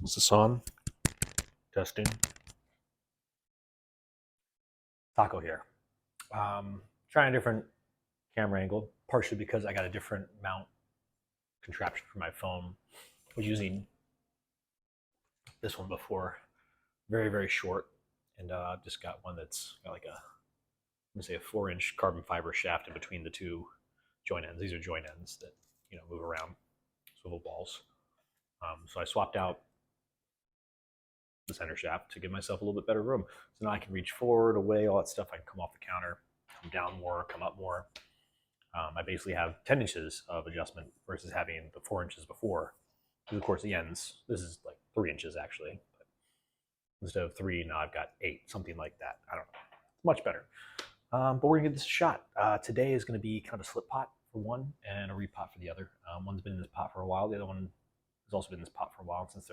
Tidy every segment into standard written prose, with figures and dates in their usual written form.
Is this on? Testing. Taco here. Trying a different camera angle, partially because I got a different mount contraption for my phone. I was using this one before, very, very short, and just got one that's got like I'm gonna say a 4-inch carbon fiber shaft in between the two joint ends. These are joint ends that move around, swivel balls. So I swapped out the center shaft to give myself a little bit better room. So now I can reach forward, away, all that stuff. I can come off the counter, come down more, come up more. I basically have 10 inches of adjustment versus having the 4 inches before. Because of course the ends, this is like 3 inches actually. But instead of 3, now I've got 8, something like that. I don't know. It's much better. But we're gonna give this a shot. Today is gonna be kind of a slip pot for one and a repot for the other. One's been in this pot for a while. The other one has also been in this pot for a while. Since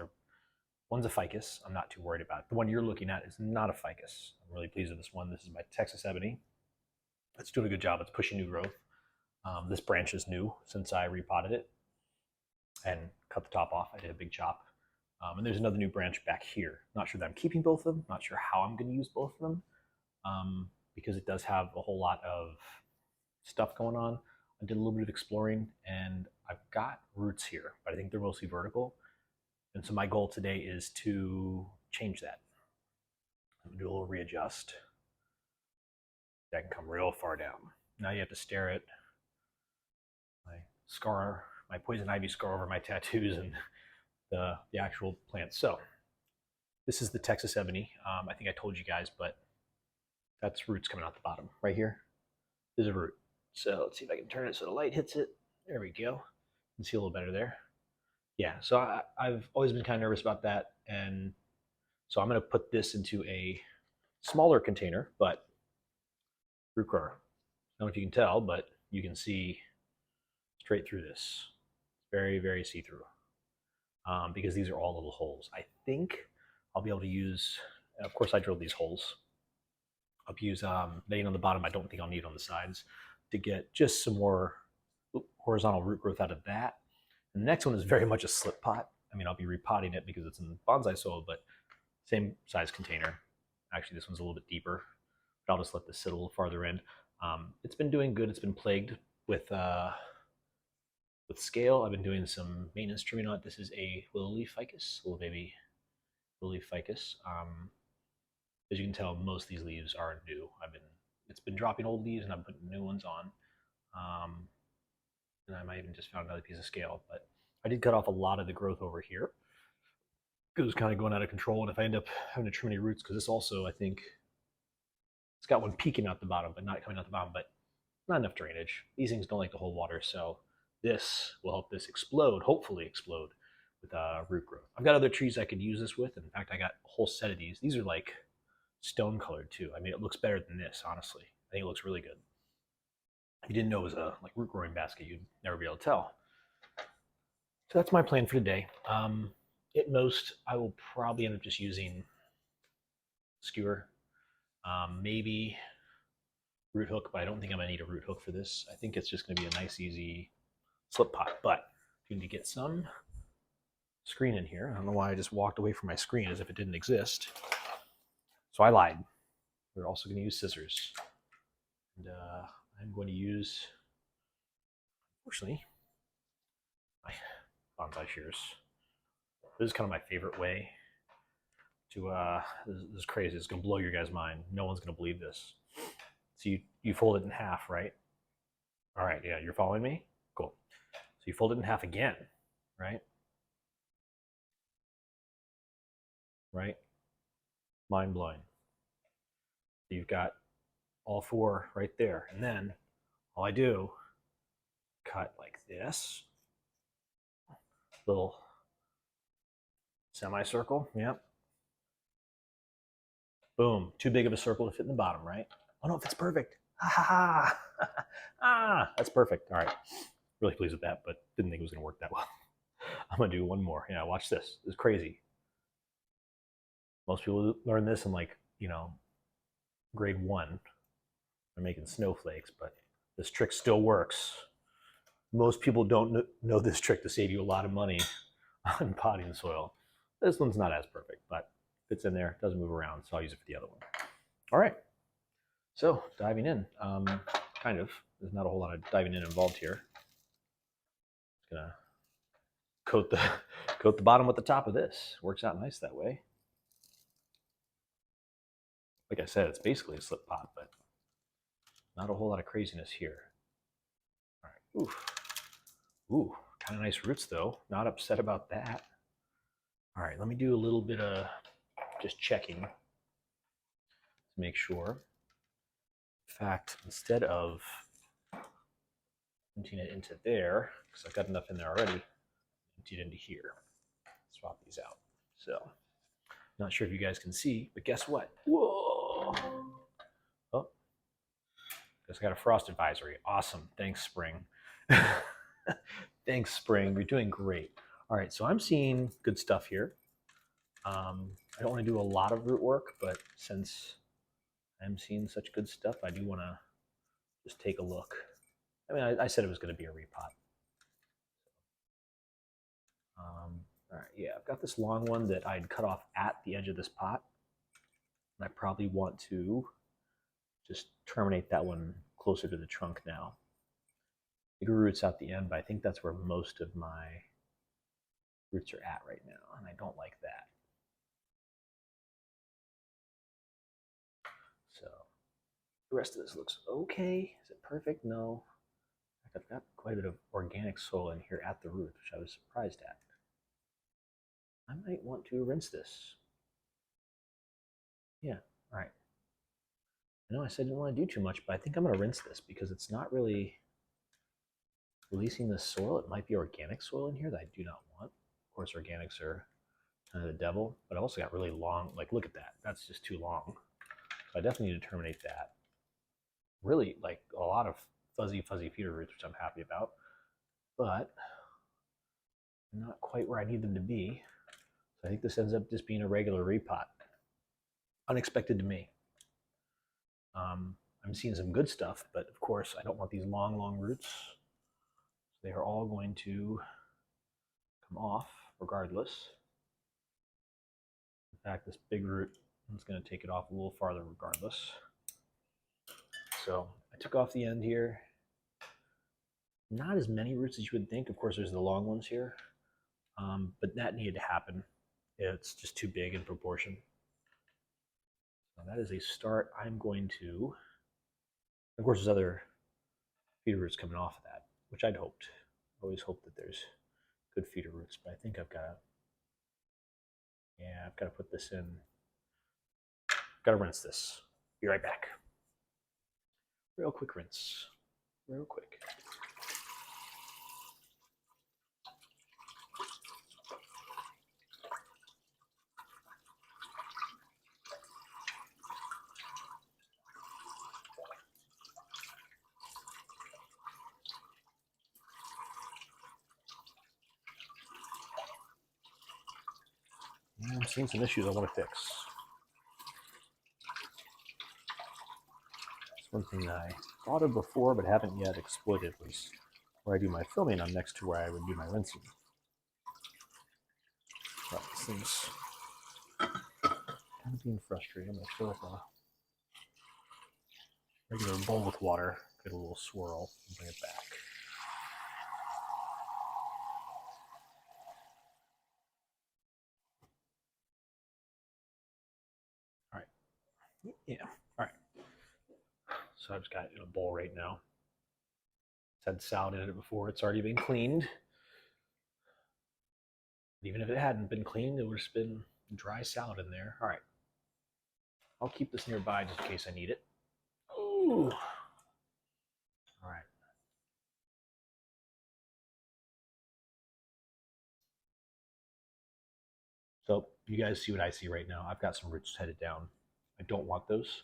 one's a ficus, I'm not too worried about it. The one you're looking at is not a ficus. I'm really pleased with this one. This is my Texas Ebony. It's doing a good job. It's pushing new growth. This branch is new since I repotted it and cut the top off. I did a big chop. And there's another new branch back here. Not sure that I'm keeping both of them. Not sure how I'm going to use both of them because it does have a whole lot of stuff going on. I did a little bit of exploring and I've got roots here, but I think they're mostly vertical. And so my goal today is to change that. I'm gonna do a little readjust. That can come real far down. Now you have to stare at my scar, my poison ivy scar over my tattoos and the actual plant. So this is the Texas Ebony. I think I told you guys, but that's roots coming out the bottom right here. There's a root. So let's see if I can turn it so the light hits it. There we go. You can see a little better there. Yeah, so I've always been kind of nervous about that. And so I'm going to put this into a smaller container, but root grower. I don't know if you can tell, but you can see straight through this. Very, very see-through. Because these are all little holes. I think I'll be able to use, of course I drilled these holes. I'll use netting on the bottom. I don't think I'll need on the sides to get just some more horizontal root growth out of that. And the next one is very much a slip pot. I mean, I'll be repotting it because it's in bonsai soil, but same size container. Actually, this one's a little bit deeper, but I'll just let this sit a little farther in. It's been doing good. It's been plagued with scale. I've been doing some maintenance trimming on it. This is a Willow leaf ficus, little baby Willow leaf ficus. As you can tell, most of these leaves are new. It's been dropping old leaves and I'm putting new ones on. And I might even just found another piece of scale, but I did cut off a lot of the growth over here because it was kind of going out of control. And if I end up having to trim any roots, because this also, I think, it's got one peeking out the bottom, but not coming out the bottom, but not enough drainage. These things don't like to hold water, so this will help this explode, hopefully explode with root growth. I've got other trees I could use this with. In fact, I got a whole set of these. These are like stone colored too. I mean, it looks better than this, honestly. I think it looks really good. If you didn't know it was a root growing basket, you'd never be able to tell. So that's my plan for today. At most, I will probably end up just using skewer, maybe root hook, but I don't think I'm gonna need a root hook for this. I think it's just gonna be a nice, easy slip pot. But you need to get some screen in here. I don't know why I just walked away from my screen as if it didn't exist. So I lied. We're also gonna use scissors. And I'm going to use, unfortunately, my bonsai shears. This is kind of my favorite way to, this is crazy. It's going to blow your guys' mind. No one's going to believe this. So you fold it in half, right? All right, yeah, you're following me? Cool. So you fold it in half again, right? Right? Mind-blowing. So you've got all 4 right there. And then all I do, cut like this, little semicircle, yep. Boom, too big of a circle to fit in the bottom, right? Oh no, that's perfect. Ha ha ha. Ah, that's perfect. All right, really pleased with that, but didn't think it was gonna work that well. I'm gonna do one more. Yeah, watch this. This is crazy. Most people learn this in grade 1. They're making snowflakes, but this trick still works. Most people don't know this trick to save you a lot of money on potting soil. This one's not as perfect, but fits in there, doesn't move around, so I'll use it for the other one. All right, so diving in, kind of. There's not a whole lot of diving in involved here. Just gonna coat the bottom with the top of this. Works out nice that way. Like I said, it's basically a slip pot, but not a whole lot of craziness here. All right, ooh, kind of nice roots though. Not upset about that. All right, let me do a little bit of just checking to make sure. In fact, instead of emptying it into there, because I've got enough in there already, empty it into here. Swap these out. So, not sure if you guys can see, but guess what? Whoa! Oh, guess I got a frost advisory. Awesome. Thanks, spring. Thanks, spring. You're doing great. All right, so I'm seeing good stuff here. I don't want to do a lot of root work, but since I'm seeing such good stuff, I do want to just take a look. I mean, I said it was going to be a repot. All right, yeah, I've got this long one that I'd cut off at the edge of this pot. And I probably want to just terminate that one closer to the trunk now. Bigger roots out the end, but I think that's where most of my roots are at right now, and I don't like that. So the rest of this looks okay. Is it perfect? No. I've got quite a bit of organic soil in here at the root, which I was surprised at. I might want to rinse this. Yeah, all right. I know I said I didn't want to do too much, but I think I'm going to rinse this because it's not really releasing the soil. It might be organic soil in here that I do not want. Of course, organics are kind of the devil, but I've also got really long, like, look at that. That's just too long. So I definitely need to terminate that. Really, like, a lot of fuzzy feeder roots, which I'm happy about, but not quite where I need them to be. So I think this ends up just being a regular repot. Unexpected to me. I'm seeing some good stuff, but of course I don't want these long roots. They are all going to come off regardless. In fact, this big root is going to take it off a little farther regardless. So I took off the end here. Not as many roots as you would think. Of course, there's the long ones here, but that needed to happen. It's just too big in proportion. So that is a start. I'm going to, of course, there's other feeder roots coming off of that, which I'd hoped. I always hope that there's good feeder roots, but I think I've got to put this in. I've got to rinse this. Be right back. Real quick rinse. Real quick. I'm seeing some issues I want to fix. It's one thing that I thought of before but haven't yet exploited, was where I do my filming, I'm next to where I would do my rinsing. But this thing's kind of being frustrating. I'm going to fill up a regular bowl with water, get a little swirl, and bring it back. All right. Yeah. All right. So I've just got it in a bowl right now. It's had salad in it before. It's already been cleaned. Even if it hadn't been cleaned, it would have been dry salad in there. All right. I'll keep this nearby just in case I need it. Ooh. All right. So you guys see what I see right now. I've got some roots headed down. I don't want those.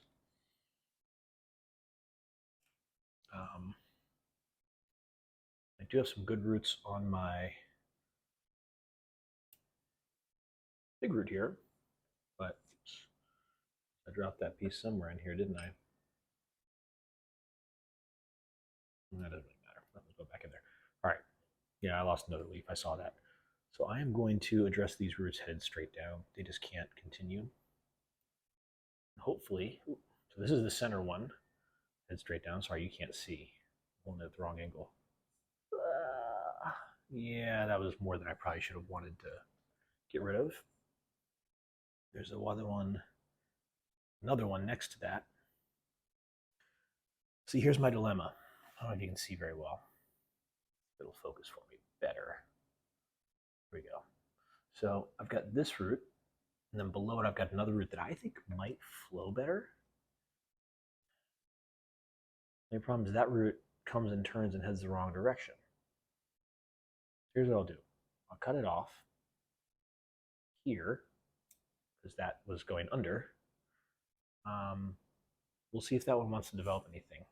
I do have some good roots on my big root here, but I dropped that piece somewhere in here, didn't I? That doesn't really matter. Let's go back in there. All right. Yeah, I lost another leaf. I saw that. So I am going to address these roots headed straight down. They just can't continue. Hopefully, so this is the center one, head straight down. Sorry, you can't see. I'm holding it at the wrong angle. Yeah, that was more than I probably should have wanted to get rid of. There's another one next to that. See, here's my dilemma. I don't know if you can see very well. It'll focus for me better. Here we go. So I've got this root, and then below it I've got another root that I think might flow better. The only problem is that root comes and turns and heads the wrong direction. Here's what I'll do. I'll cut it off here, because that was going under. We'll see if that one wants to develop anything.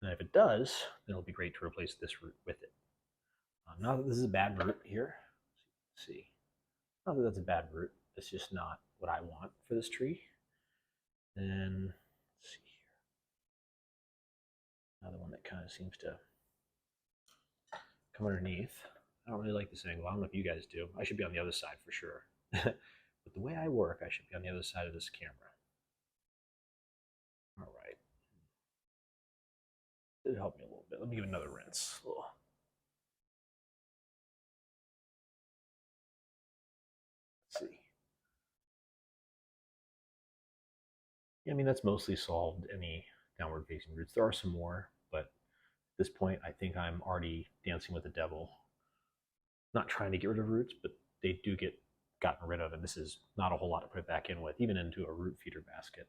And if it does, then it'll be great to replace this root with it. Not that this is a bad root here. Let's see. Not that that's a bad root. It's just not what I want for this tree. Then, let's see here. Another one that kind of seems to come underneath. I don't really like this angle. I don't know if you guys do. I should be on the other side for sure. But the way I work, I should be on the other side of this camera. All right. It'll help me a little bit. Let me give it another rinse. Let's see. Yeah, I mean, that's mostly solved any downward facing roots. There are some more, but at this point, I think I'm already dancing with the devil. Not trying to get rid of roots, but they do get gotten rid of, and this is not a whole lot to put it back in with, even into a root feeder basket.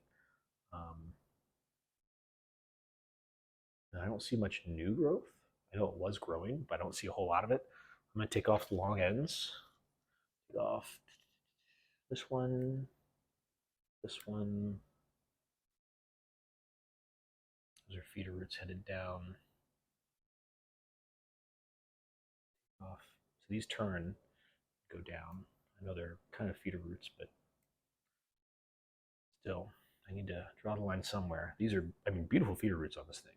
And I don't see much new growth. I know it was growing, but I don't see a whole lot of it. I'm going to take off the long ends. Take off this one, this one. Those are feeder roots headed down. Off. So these turn, go down. I know they're kind of feeder roots, but still, I need to draw the line somewhere. These are, I mean, beautiful feeder roots on this thing.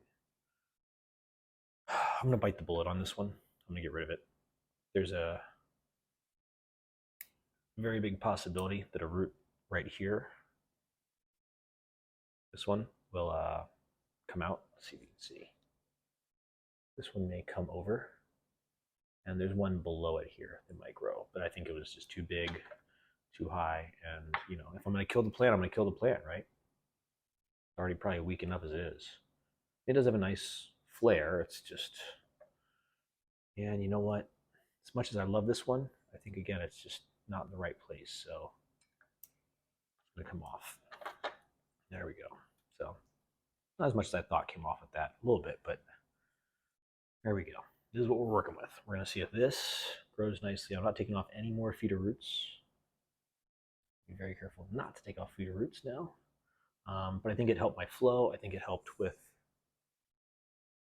I'm going to bite the bullet on this one. I'm going to get rid of it. There's a very big possibility that a root right here, this one, will come out. Let's see if you can see. This one may come over, and there's one below it here that might grow, but I think it was just too big, too high, and you know, if I'm going to kill the plant, I'm going to kill the plant, right? It's already probably weak enough as it is. It does have a nice flare. It's just, yeah, and you know what? As much as I love this one, I think again it's just not in the right place. So it's gonna come off. There we go. So not as much as I thought came off with that, a little bit, but there we go. This is what we're working with. We're gonna see if this grows nicely. I'm not taking off any more feeder roots. Be very careful not to take off feeder roots now. But I think it helped my flow. I think it helped with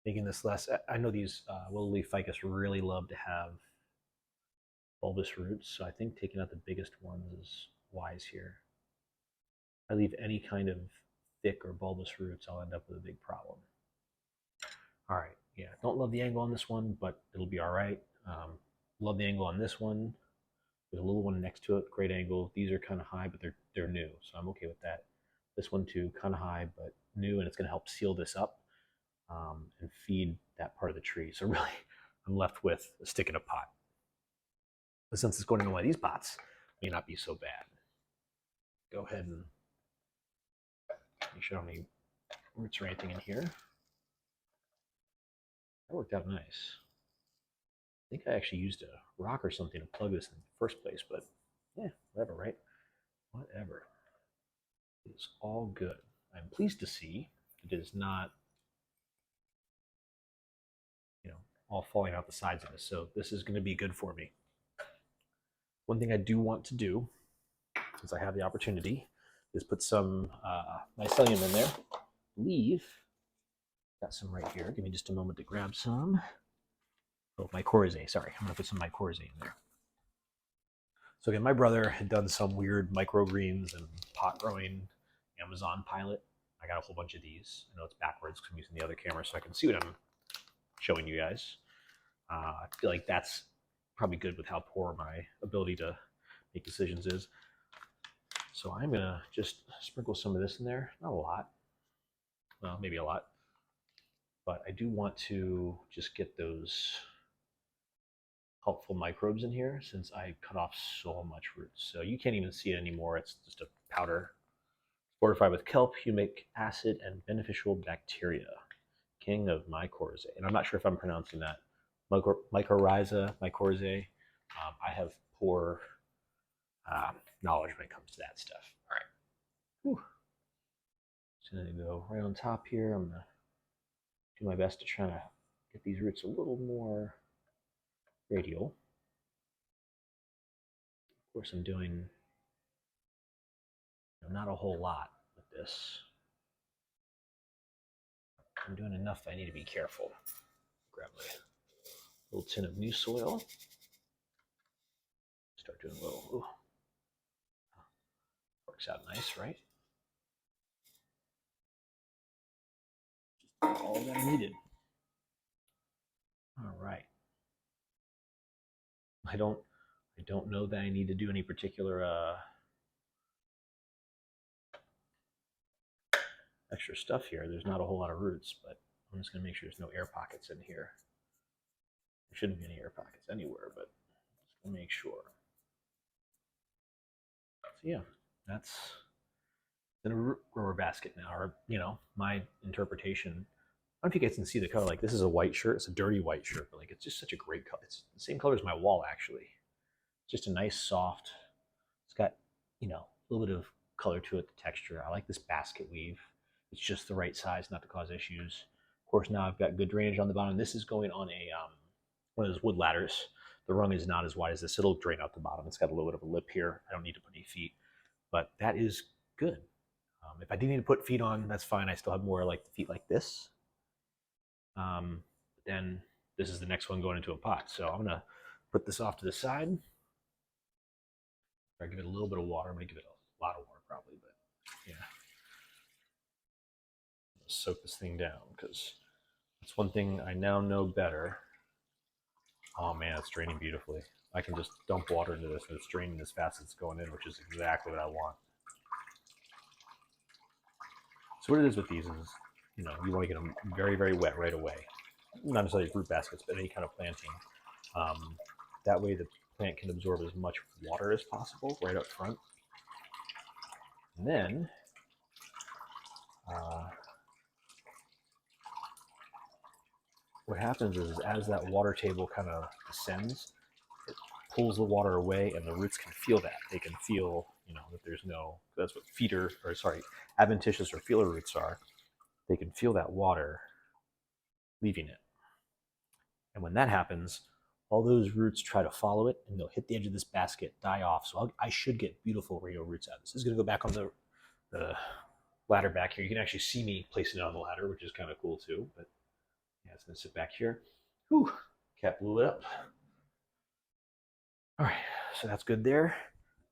making this less. I know these willow leaf ficus really love to have bulbous roots, so I think taking out the biggest ones is wise here. If I leave any kind of thick or bulbous roots, I'll end up with a big problem. All right, yeah, don't love the angle on this one, but it'll be all right. Love the angle on this one. There's a little one next to it, great angle. These are kind of high, but they're new, so I'm okay with that. This one too, kind of high, but new, and it's going to help seal this up and feed that part of the tree. So really, I'm left with a stick in a pot. But since it's going into one of these pots, it may not be so bad. Go ahead and make sure I don't have any roots or anything in here. That worked out nice. I think I actually used a rock or something to plug this in the first place, but yeah, whatever, right? Whatever. It's all good. I'm pleased to see it is not, you know, all falling out the sides of this. So this is going to be good for me. One thing I do want to do, since I have the opportunity, is put some mycelium in there. Got some right here. Give me just a moment to grab some. Oh, mycorrhizae. Sorry, I'm going to put some mycorrhizae in there. So again, my brother had done some weird microgreens and pot growing Amazon pilot. I got a whole bunch of these. I know it's backwards because I'm using the other camera so I can see what I'm showing you guys. I feel like that's probably good with how poor my ability to make decisions is. So I'm gonna just sprinkle some of this in there, not a lot, well, maybe a lot, but I do want to just get those helpful microbes in here since I cut off so much roots. So you can't even see it anymore. It's just a powder fortified with kelp, humic acid, and beneficial bacteria. King of mycorrhizae. And I'm not sure if I'm pronouncing that. Mycorrhiza. I have poor knowledge when it comes to that stuff. All right. Whew. So I'm going to go right on top here. I'm going to do my best to try to get these roots a little more radial. Of course, I'm doing not a whole lot with this. I'm doing enough that I need to be careful. Grab my little tin of new soil. Start doing a little, ooh. Works out nice, right? Just all that I needed. All right. I don't know that I need to do any particular extra stuff here. There's not a whole lot of roots, but I'm just gonna make sure there's no air pockets in here. There shouldn't be any air pockets anywhere, but just gonna make sure. So yeah, that's in a grower basket now, or my interpretation. I don't know if you guys can see the color. Like, this is a white shirt. It's a dirty white shirt, but like, it's just such a great color. It's the same color as my wall, actually. It's just a nice, soft. It's got a little bit of color to it, the texture. I like this basket weave. It's just the right size, not to cause issues. Of course, now I've got good drainage on the bottom. This is going on a one of those wood ladders. The rung is not as wide as this. It'll drain out the bottom. It's got a little bit of a lip here. I don't need to put any feet, but that is good. If I do need to put feet on, that's fine. I still have more like feet like this. Then this is the next one going into a pot. So I'm gonna put this off to the side. I give it a little bit of water. I'm gonna give it a lot of water probably, but yeah. Soak this thing down because that's one thing I now know better. Oh man, it's draining beautifully. I can just dump water into this and it's draining as fast as it's going in, which is exactly what I want. So what it is with these is, you want to get them very, very wet right away. Not necessarily fruit baskets, but any kind of planting. That way the plant can absorb as much water as possible right up front. And then what happens is as that water table kind of descends, it pulls the water away and the roots can feel that. They can feel, that there's no, that's what adventitious or feeler roots are. They can feel that water leaving it. And when that happens, all those roots try to follow it and they'll hit the edge of this basket, die off. So I should get beautiful radial roots out of this. This is going to go back on the ladder back here. You can actually see me placing it on the ladder, which is kind of cool too. But yeah, it's going to sit back here. Whew, cat blew it up. All right, so that's good there.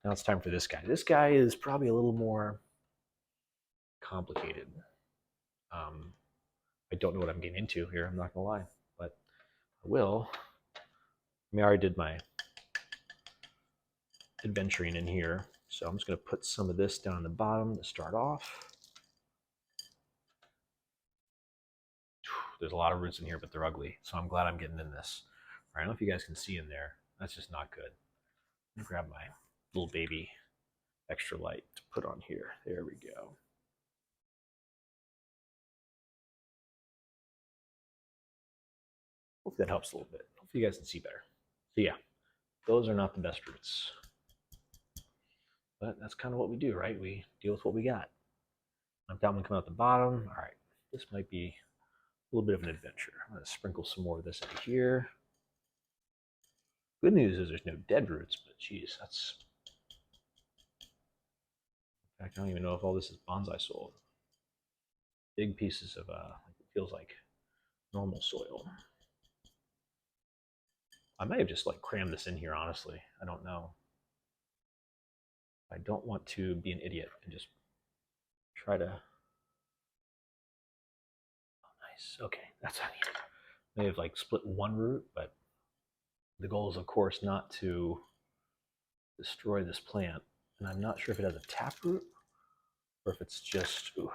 Now it's time for this guy. This guy is probably a little more complicated. I don't know what I'm getting into here. I'm not going to lie, but I will. I already did my adventuring in here, so I'm just going to put some of this down the bottom to start off. There's a lot of roots in here, but they're ugly, so I'm glad I'm getting in this. All right, I don't know if you guys can see in there. That's just not good. Let me grab my little baby extra light to put on here. There we go. Hopefully that helps a little bit. Hopefully you guys can see better. So yeah, those are not the best roots. But that's kind of what we do, right? We deal with what we got. I've got one coming out the bottom. All right, this might be a little bit of an adventure. I'm going to sprinkle some more of this into here. Good news is there's no dead roots, but geez, that's... In fact, I don't even know if all this is bonsai soil. Big pieces of, it feels like normal soil. I might have just like crammed this in here, honestly. I don't know. I don't want to be an idiot and just try to... Oh, nice. Okay, that's how I need it. May have like split one root, but The goal is, of course, not to destroy this plant. And I'm not sure if it has a taproot or if it's just... Ooh.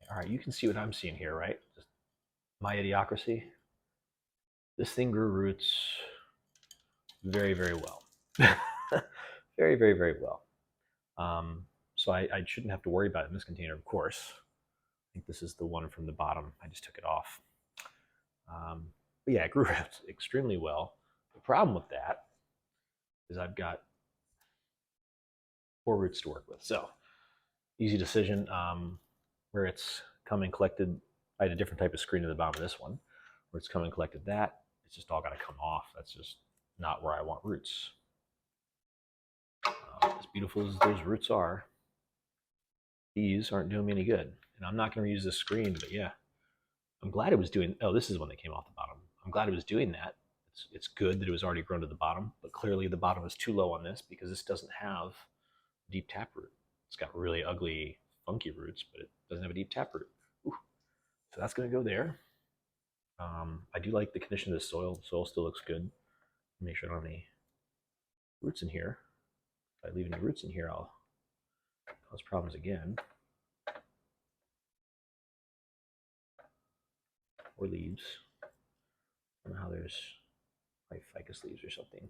All right, you can see what I'm seeing here, right? Just my idiocracy. This thing grew roots very, very well. Very, very, very well. So I shouldn't have to worry about it in this container, of course. I think this is the one from the bottom. I just took it off. But yeah, it grew extremely well. The problem with that is I've got 4 roots to work with. So easy decision. Where it's come and collected, I had a different type of screen at the bottom of this one. Where it's come and collected that, it's just all got to come off. That's just not where I want roots. As beautiful as those roots are, these aren't doing me any good. And I'm not going to reuse this screen, but yeah, I'm glad it was doing, oh, this is one that came off the bottom. I'm glad it was doing that. It's good that it was already grown to the bottom, but clearly the bottom is too low on this because this doesn't have deep taproot. It's got really ugly, funky roots, but it doesn't have a deep taproot. Ooh. So that's going to go there. I do like the condition of the soil. The soil still looks good. Make sure I don't have any roots in here. If I leave any roots in here, I'll cause problems again. Or leaves. I don't know how there's like ficus leaves or something.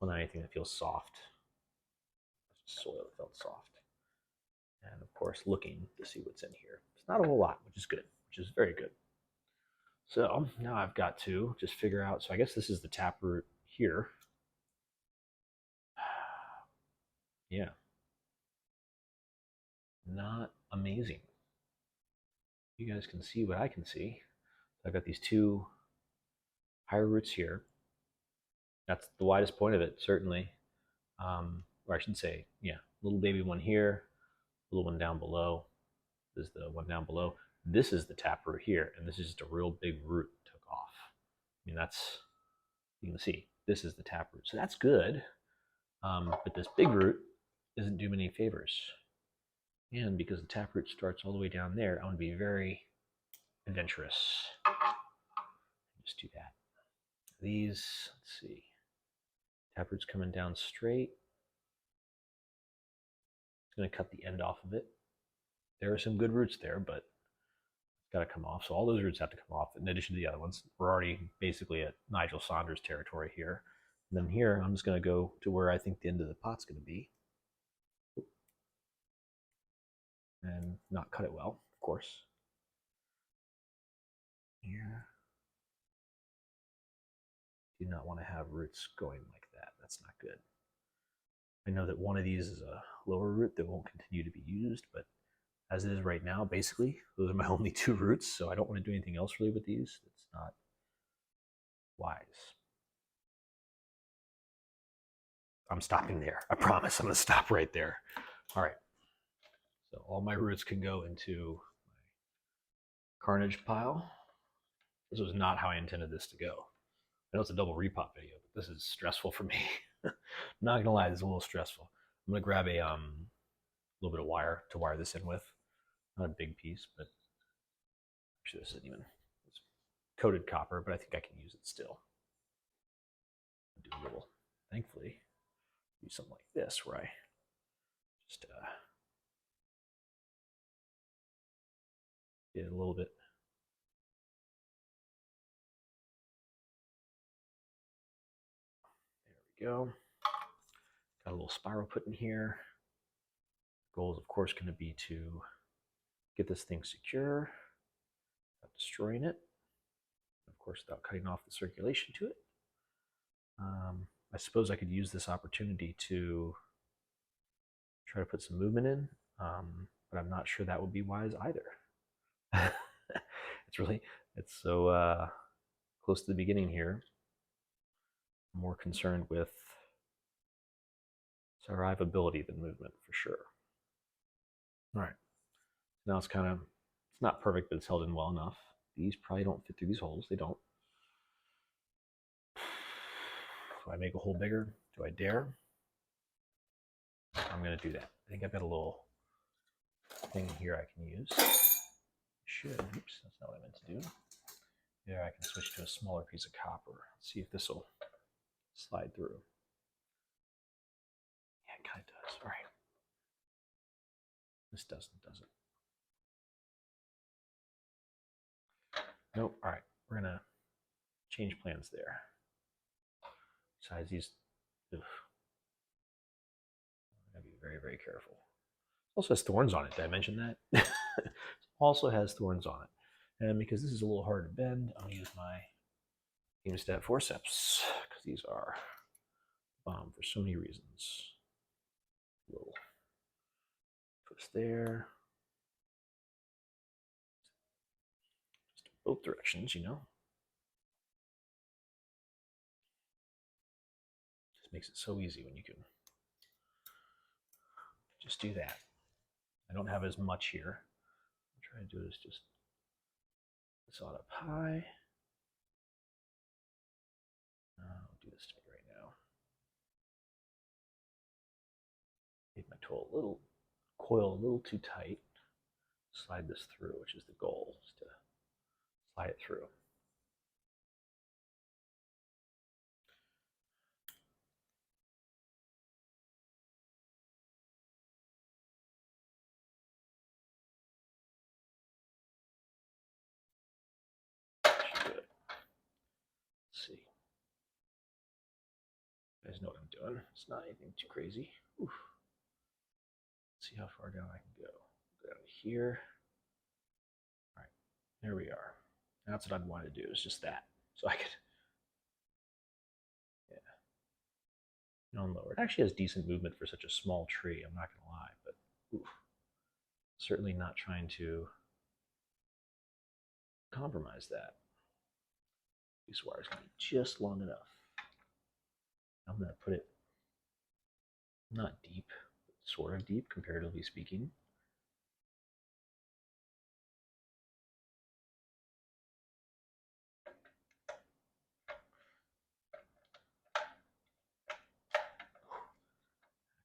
Well, not anything that feels soft. Just soil that felt soft. And of course, looking to see what's in here. It's not a whole lot, which is good, which is very good. So now I've got to just figure out, so I guess this is the taproot here. Yeah. Not amazing. You guys can see what I can see. I've got these 2 higher roots here. That's the widest point of it, certainly. Or I should say, yeah, little baby one here, little one down below. This is the one down below. This is the taproot here, and this is just a real big root took off. I mean, that's, you can see, this is the taproot. So that's good, but this big root doesn't do me any favors. And because the taproot starts all the way down there, I want to be very adventurous. Just do that. These, let's see, taproot's coming down straight. It's going to cut the end off of it. There are some good roots there, but it's got to come off. So all those roots have to come off in addition to the other ones. We're already basically at Nigel Saunders territory here. And then here, I'm just going to go to where I think the end of the pot's going to be. And not cut it well, of course. Here. Do not want to have roots going like that. That's not good. I know that one of these is a lower root that won't continue to be used, but as it is right now, basically, those are my only 2 roots, so I don't want to do anything else really with these. It's not wise. I'm stopping there. I promise I'm going to stop right there. All right. So all my roots can go into my carnage pile. This was not how I intended this to go. I know it's a double repot video, but this is stressful for me. I'm not going to lie, this is a little stressful. I'm going to grab a little bit of wire to wire this in with. Not a big piece, but actually this isn't even, it's coated copper, but I think I can use it still. Do a little, thankfully, do something like this where I just get a little bit. There we go. Got a little spiral put in here. Goal is, of course, going to be to get this thing secure without destroying it. Of course, without cutting off the circulation to it. I suppose I could use this opportunity to try to put some movement in, but I'm not sure that would be wise either. It's so close to the beginning here. I'm more concerned with survivability than movement for sure. All right, now it's kind of, it's not perfect, but it's held in well enough. These probably don't fit through these holes. They don't. Do I make a hole bigger? Do I dare? I'm going to do that. I think I've got a little thing here I can use. should. Oops, that's not what I meant to do. There, I can switch to a smaller piece of copper. Let's see if this will slide through. Yeah, it kind of does. All right. This doesn't, does it? Nope. All right. We're going to change plans there. Besides these, ugh. I'm going to be very, very careful. It also has thorns on it. Did I mention that? Also has thorns on it. And because this is a little hard to bend, I'm going to use my hemostat forceps because these are bomb for so many reasons. A little twist there. Just both directions, you know. Just makes it so easy when you can just do that. I don't have as much here. What I'm trying to do is just this on up high. I'll do this to me right now. Made my tool a little coil a little too tight. Slide this through, which is the goal, is to slide it through. Should do it. Let's see. You guys know what I'm doing. It's not anything too crazy. Oof. Let's see how far down I can go. Go down to here. All right, there we are. And that's what I'd want to do, is just that. So I could, yeah. On lower. It actually has decent movement for such a small tree, I'm not going to lie, but oof. Certainly not trying to compromise that. These wires can be just long enough. I'm going to put it not deep, but sort of deep, comparatively speaking. That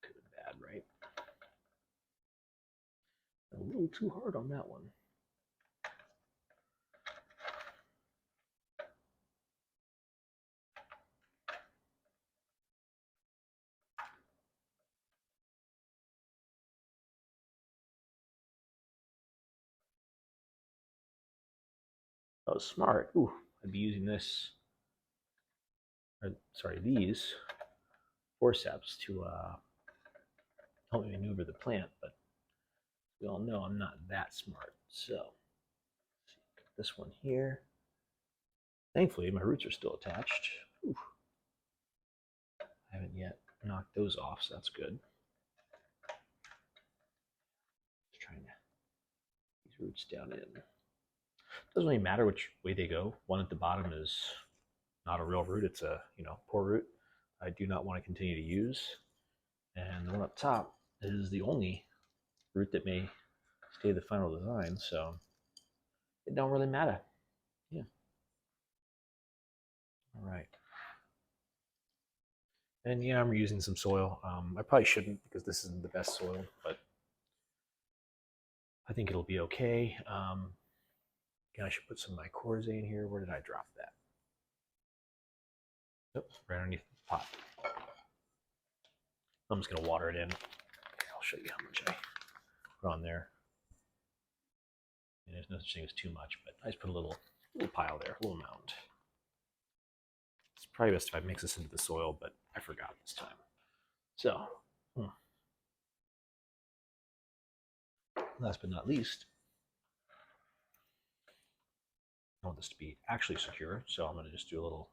could have been bad, right? A little too hard on that one. That was smart. Ooh, I'd be using this, or sorry, these forceps to help me maneuver the plant, but we all know I'm not that smart. So, let's see, got this one here. Thankfully, my roots are still attached. Ooh. I haven't yet knocked those off, so that's good. Just trying to get these roots down in. Doesn't really matter which way they go. One at the bottom is not a real root, it's a poor root I do not want to continue to use. And the one up top is the only root that may stay the final design, so it don't really matter. Yeah. All right. And yeah, I'm using some soil. I probably shouldn't because this isn't the best soil, but I think it'll be okay. Again, I should put some of my Corze in here. Where did I drop that? Oops, right underneath the pot. I'm just going to water it in. I'll show you how much I put on there. And there's no such thing as too much, but I just put a little pile there, a little mound. It's probably best if I mix this into the soil, but I forgot this time. So, last but not least, I want this to be actually secure, so I'm going to just do a little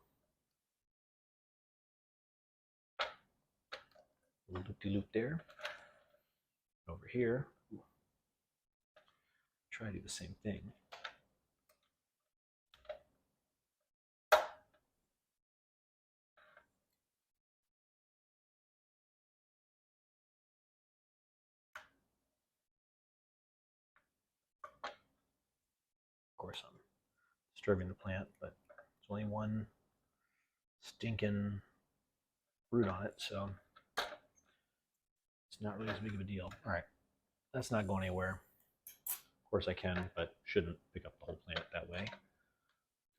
loop-de-loop there. Over here, try to do the same thing. Of course, I'm disturbing the plant, but there's only one stinking root on it, so it's not really as big of a deal. All right, that's not going anywhere. Of course I can, but shouldn't pick up the whole plant that way.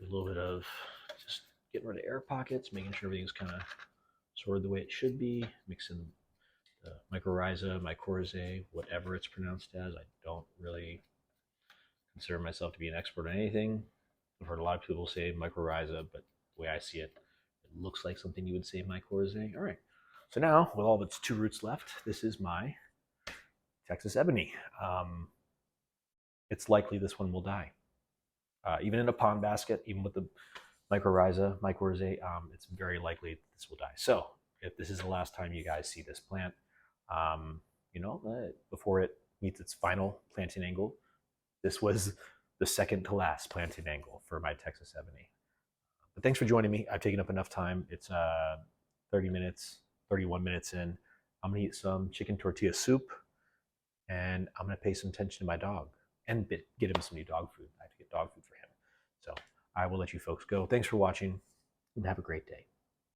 Do a little bit of just getting rid of air pockets, making sure everything's kind of sorted the way it should be. Mix in the mycorrhiza, mycorrhizae, whatever it's pronounced as. I don't really consider myself to be an expert on anything. I've heard a lot of people say mycorrhiza, but the way I see it, it looks like something you would say mycorrhizae. All right. So now, with all of its 2 roots left, this is my Texas Ebony. It's likely this one will die. Even in a pond basket, even with the mycorrhizae, it's very likely this will die. So if this is the last time you guys see this plant, before it meets its final planting angle, this was the second to last planting angle for my Texas Ebony. But thanks for joining me. I've taken up enough time. It's 30 minutes, 31 minutes in. I'm gonna eat some chicken tortilla soup, and I'm gonna pay some attention to my dog and get him some new dog food. I have to get dog food for him. So I will let you folks go. Thanks for watching, and have a great day.